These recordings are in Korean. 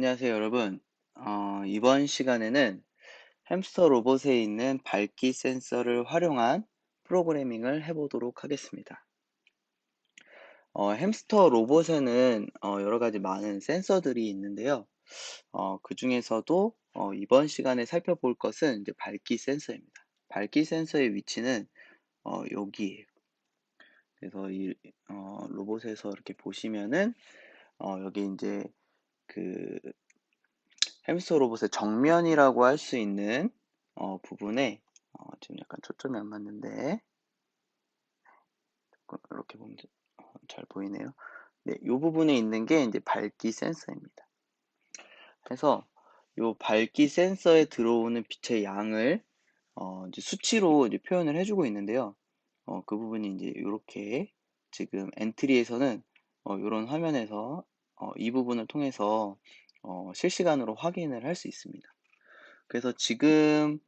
안녕하세요, 여러분. 이번 시간에는 햄스터 로봇에 있는 밝기 센서를 활용한 프로그래밍을 해보도록 하겠습니다. 햄스터 로봇에는 여러 가지 많은 센서들이 있는데요. 그 중에서도 이번 시간에 살펴볼 것은 이제 밝기 센서입니다. 밝기 센서의 위치는 여기에요. 그래서 이 로봇에서 이렇게 보시면은 여기 이제 그 햄스터 로봇의 정면이라고 할 수 있는 부분에 지금 약간 초점이 안 맞는데 이렇게 보면 잘 보이네요. 네, 이 부분에 있는 게 이제 밝기 센서입니다. 그래서 이 밝기 센서에 들어오는 빛의 양을 이제 수치로 이제 표현을 해주고 있는데요. 그 부분이 이제 이렇게 지금 엔트리에서는 이런 화면에서 이 부분을 통해서 실시간으로 확인을 할 수 있습니다. 그래서 지금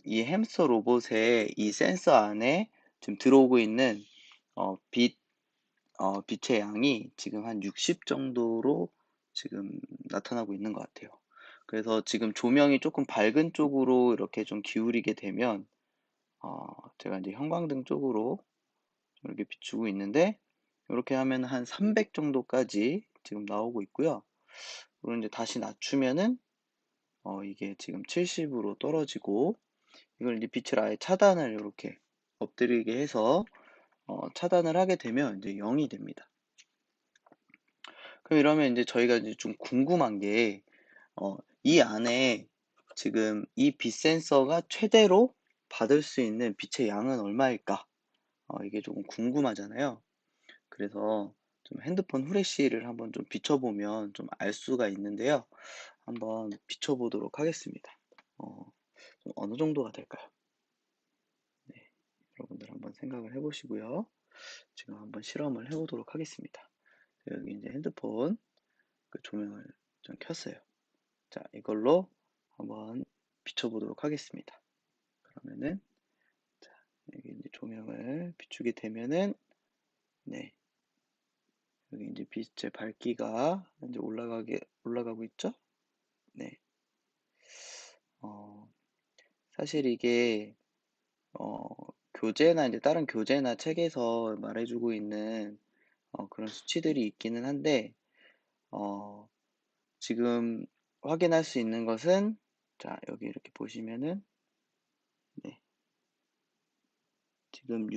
이 햄스터 로봇의 이 센서 안에 지금 들어오고 있는 빛, 빛의 양이 지금 한 60 정도로 지금 나타나고 있는 것 같아요. 그래서 지금 조명이 조금 밝은 쪽으로 이렇게 좀 기울이게 되면 제가 이제 형광등 쪽으로 이렇게 비추고 있는데 이렇게 하면 한 300 정도까지 지금 나오고 있고요. 그리고 이제 다시 낮추면은 이게 지금 70으로 떨어지고 이걸 이제 빛을 아예 차단을 이렇게 엎드리게 해서 차단을 하게 되면 이제 0이 됩니다. 그럼 이러면 이제 저희가 이제 좀 궁금한 게, 이 안에 지금 이 빛 센서가 최대로 받을 수 있는 빛의 양은 얼마일까? 이게 조금 궁금하잖아요. 그래서 좀 핸드폰 후레쉬를 한번 좀 비춰보면 좀 알 수가 있는데요. 한번 비춰보도록 하겠습니다. 좀 어느 정도가 될까요? 네, 여러분들 한번 생각을 해보시고요. 지금 한번 실험을 해보도록 하겠습니다. 여기 이제 핸드폰 그 조명을 좀 켰어요. 자, 이걸로 한번 비춰보도록 하겠습니다. 그러면은, 자, 여기 이제 조명을 비추게 되면은, 네, 여기 이제 빛의 밝기가 이제 올라가고 있죠? 네, 어, 사실 이게, 어, 교재나 이제 다른 교재나 책에서 말해주고 있는 그런 수치들이 있기는 한데, 어, 지금 확인할 수 있는 것은 자 여기 이렇게 보시면은 네, 지금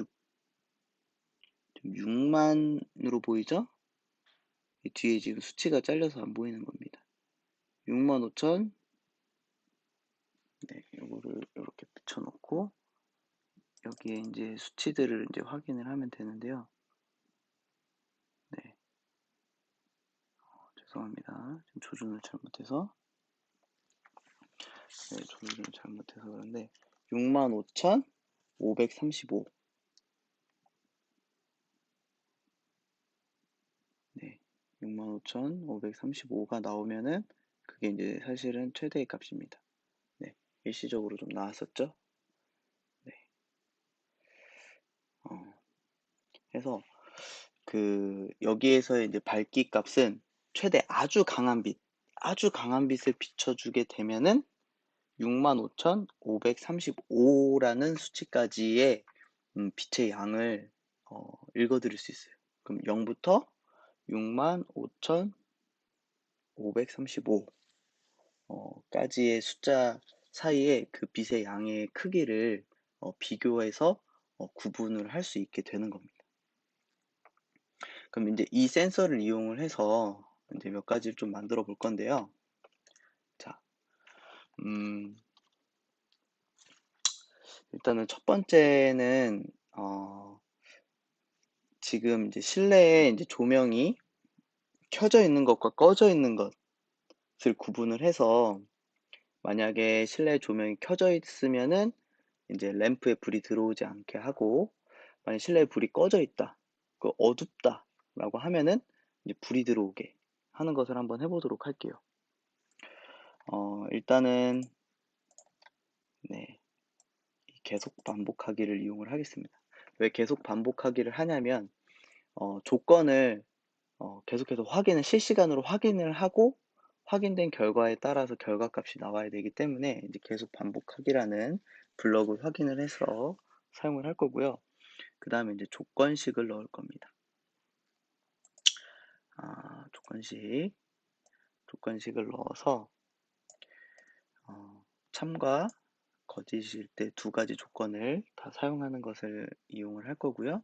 6만으로 보이죠? 이 뒤에 지금 수치가 잘려서 안 보이는 겁니다. 6만 5천 네, 요거를 이렇게 붙여놓고 여기에 이제 수치들을 이제 확인을 하면 되는데요. 네, 죄송합니다. 지금 조준을 잘못해서 네, 조준을 잘못해서 그런데 65,535 네, 65,535가 나오면은 그게 이제 사실은 최대의 값입니다. 네, 일시적으로 좀 나왔었죠? 네, 해서 그 여기에서의 이제 밝기 값은 최대 아주 강한 빛을 비춰주게 되면은 65,535라는 수치까지의 빛의 양을 읽어드릴 수 있어요. 그럼 0부터 65,535 까지의 숫자 사이에 그 빛의 양의 크기를 비교해서 구분을 할 수 있게 되는 겁니다. 그럼 이제 이 센서를 이용을 해서 이제 몇 가지를 좀 만들어 볼 건데요. 자, 음, 일단은 첫 번째는 지금 이제 실내에 이제 조명이 켜져 있는 것과 꺼져 있는 것을 구분을 해서 만약에 실내 조명이 켜져 있으면은 이제 램프에 불이 들어오지 않게 하고 만약 실내에 불이 꺼져 있다, 그 어둡다라고 하면은 이제 불이 들어오게 하는 것을 한번 해보도록 할게요. 일단은 네, 계속 반복하기를 이용을 하겠습니다. 왜 계속 반복하기를 하냐면 조건을 계속해서 실시간으로 확인을 하고 확인된 결과에 따라서 결과값이 나와야 되기 때문에 이제 계속 반복하기라는 블럭을 확인을 해서 사용을 할 거고요. 그 다음에 이제 조건식을 넣을 겁니다. 조건식을 넣어서 참과 거짓일 때 두 가지 조건을 다 사용하는 것을 이용을 할 거고요.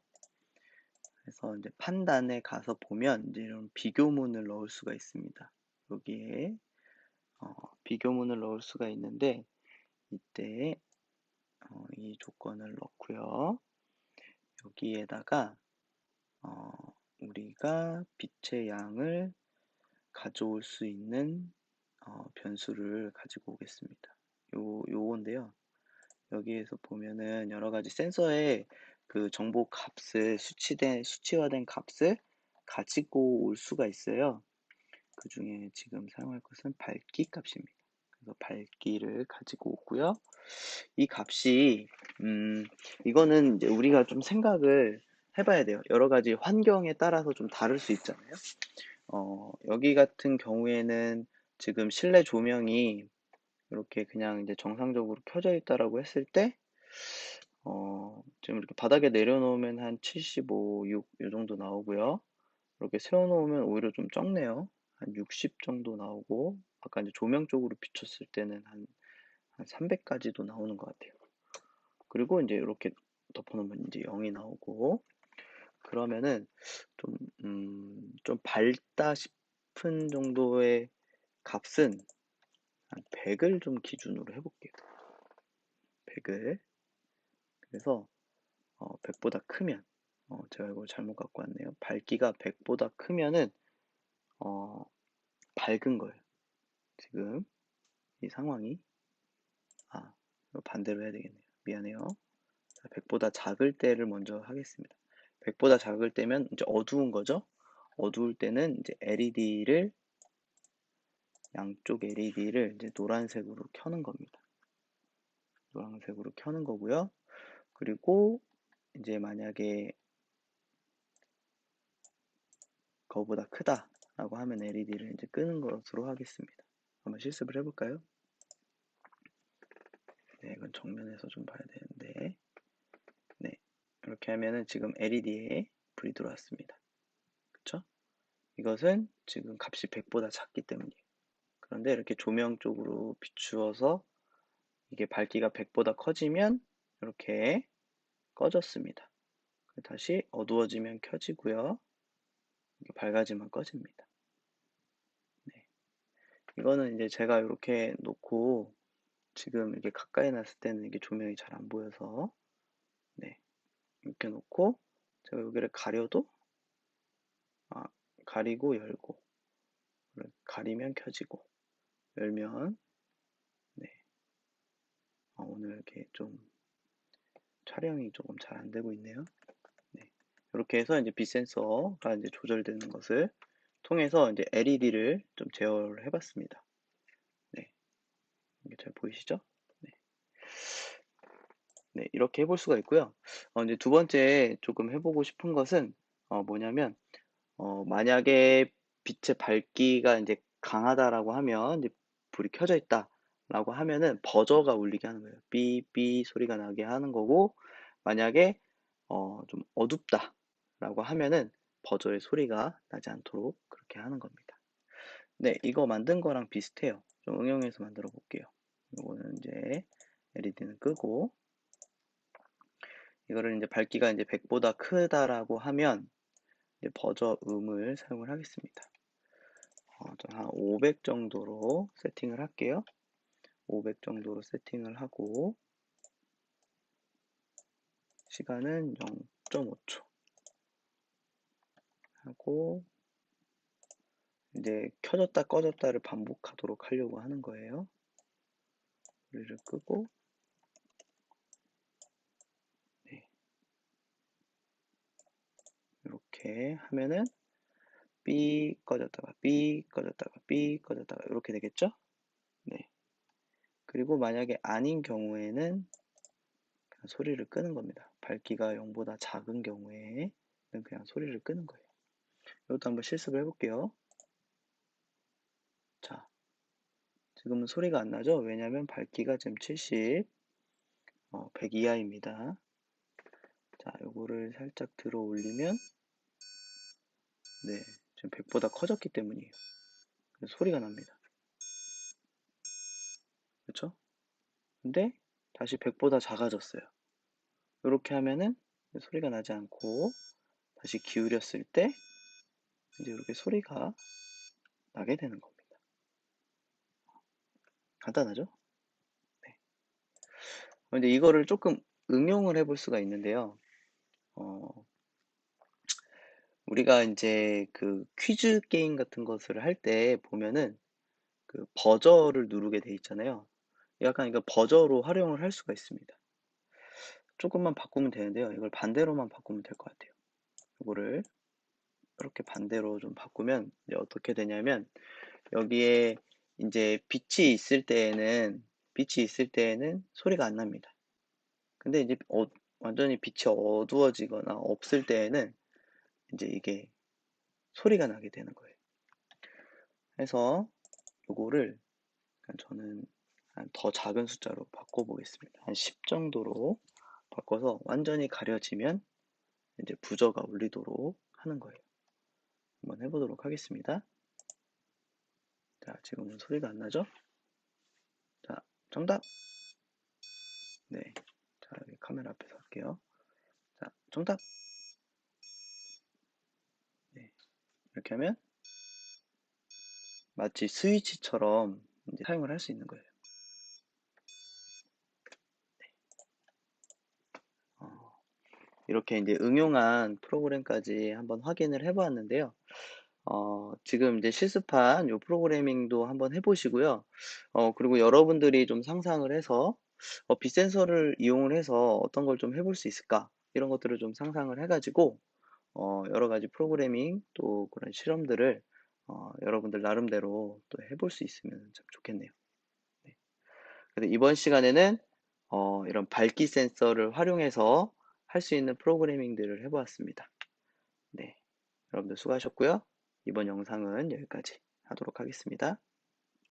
그래서 이제 판단에 가서 보면 이제 이런 비교문을 넣을 수가 있습니다. 여기에 비교문을 넣을 수가 있는데 이때 이 조건을 넣고요. 여기에다가 우리가 빛의 양을 가져올 수 있는 변수를 가지고 오겠습니다. 요건데요. 여기에서 보면은 여러 가지 센서의 그 정보 값을 수치화된 값을 가지고 올 수가 있어요. 그 중에 지금 사용할 것은 밝기 값입니다. 그래서 밝기를 가지고 오고요. 이 값이 이거는 이제 우리가 좀 생각을 해봐야 돼요. 여러 가지 환경에 따라서 좀 다를 수 있잖아요. 여기 같은 경우에는 지금 실내 조명이 이렇게 그냥 이제 정상적으로 켜져 있다라고 했을 때, 지금 이렇게 바닥에 내려놓으면 한 75, 6, 이 정도 나오고요. 이렇게 세워놓으면 오히려 좀 적네요. 한 60 정도 나오고, 아까 이제 조명 쪽으로 비췄을 때는 한 300까지도 나오는 것 같아요. 그리고 이제 이렇게 덮어놓으면 이제 0이 나오고, 그러면은 좀 밝다 싶은 정도의 값은 한 100을 좀 기준으로 해볼게요. 100을. 그래서 100보다 크면, 제가 이걸 잘못 갖고 왔네요. 밝기가 100보다 크면은 어, 밝은 거예요. 지금 이 상황이. 이거 반대로 해야 되겠네요. 미안해요. 100보다 작을 때를 먼저 하겠습니다. 100보다 작을 때면 이제 어두운 거죠. 어두울 때는 이제 양쪽 LED를 이제 노란색으로 켜는 겁니다. 노란색으로 켜는 거고요. 그리고 이제 만약에 그거보다 크다라고 하면 LED를 이제 끄는 것으로 하겠습니다. 한번 실습을 해볼까요? 네, 이건 정면에서 좀 봐야 되는데, 네, 이렇게 하면은 지금 LED에 불이 들어왔습니다. 그쵸? 이것은 지금 값이 100보다 작기 때문이에요. 그런데 이렇게 조명 쪽으로 비추어서 이게 밝기가 100보다 커지면 이렇게 꺼졌습니다. 다시 어두워지면 켜지고요. 이게 밝아지면 꺼집니다. 네. 이거는 이제 제가 이렇게 놓고 지금 이렇게 가까이 놨을 때는 이게 조명이 잘 안 보여서 네. 이렇게 놓고 제가 여기를 가려도 가리고 열고 가리면 켜지고 열면 네. 오늘 이렇게 좀 촬영이 조금 잘 안 되고 있네요. 네. 이렇게 해서 이제 빛 센서가 이제 조절되는 것을 통해서 이제 LED를 좀 제어를 해봤습니다. 네. 이게 잘 보이시죠? 네. 네, 이렇게 해볼 수가 있고요. 이제 두 번째 조금 해보고 싶은 것은 뭐냐면 만약에 빛의 밝기가 이제 강하다라고 하면 이제 불이 켜져 있다라고 하면은 버저가 울리게 하는 거예요. 삐삐 소리가 나게 하는 거고 만약에 좀 어둡다라고 하면은 버저의 소리가 나지 않도록 그렇게 하는 겁니다. 네, 이거 만든 거랑 비슷해요. 좀 응용해서 만들어 볼게요. 이거는 이제 LED는 끄고 이거를 이제 밝기가 이제 100보다 크다라고 하면 이제 버저 음을 사용을 하겠습니다. 한 500 정도로 세팅을 할게요. 500 정도로 세팅을 하고 시간은 0.5초 하고 이제 켜졌다 꺼졌다를 반복하도록 하려고 하는 거예요. 불을 끄고 네. 이렇게 하면은 삐 꺼졌다가 삐 꺼졌다가 삐 꺼졌다가 이렇게 되겠죠? 네. 그리고 만약에 아닌 경우에는 그냥 소리를 끄는 겁니다. 밝기가 0보다 작은 경우에는 그냥 소리를 끄는 거예요. 이것도 한번 실습을 해볼게요. 자, 지금은 소리가 안 나죠? 왜냐면 밝기가 지금 70, 100 이하입니다. 자, 요거를 살짝 들어 올리면, 네, 지금 100보다 커졌기 때문이에요. 그래서 소리가 납니다. 그렇죠? 근데 다시 100보다 작아졌어요. 이렇게 하면은 소리가 나지 않고 다시 기울였을 때 이제 이렇게 소리가 나게 되는 겁니다. 간단하죠? 네. 근데 이거를 조금 응용을 해볼 수가 있는데요. 어, 우리가 이제 그 퀴즈 게임 같은 것을 할 때 보면은 그 버저를 누르게 돼 있잖아요. 약간 이거 버저로 활용을 할 수가 있습니다. 조금만 바꾸면 되는데요. 이걸 반대로만 바꾸면 될 것 같아요. 이거를 이렇게 반대로 좀 바꾸면 이제 어떻게 되냐면 여기에 이제 빛이 있을 때에는 소리가 안 납니다. 근데 이제 완전히 빛이 어두워지거나 없을 때에는 이제 이게 소리가 나게 되는 거예요. 그래서 요거를 저는 한 더 작은 숫자로 바꿔보겠습니다. 한 10 정도로 바꿔서 완전히 가려지면 이제 부저가 울리도록 하는 거예요. 한번 해보도록 하겠습니다. 자, 지금은 소리가 안 나죠? 자, 정답! 네. 자, 여기 카메라 앞에서 할게요. 자, 정답! 네. 이렇게 하면 마치 스위치처럼 이제 사용을 할 수 있는 거예요. 어, 이렇게 이제 응용한 프로그램까지 한번 확인을 해보았는데요. 지금 이제 실습한 요 프로그래밍도 한번 해보시고요. 그리고 여러분들이 좀 상상을 해서, 빛 센서를 이용을 해서 어떤 걸 좀 해볼 수 있을까? 이런 것들을 좀 상상을 해가지고, 여러 가지 프로그래밍 또 그런 실험들을, 여러분들 나름대로 또 해볼 수 있으면 참 좋겠네요. 네. 그래서 이번 시간에는, 이런 밝기 센서를 활용해서 할 수 있는 프로그래밍들을 해보았습니다. 네. 여러분들 수고하셨고요. 이번 영상은 여기까지 하도록 하겠습니다.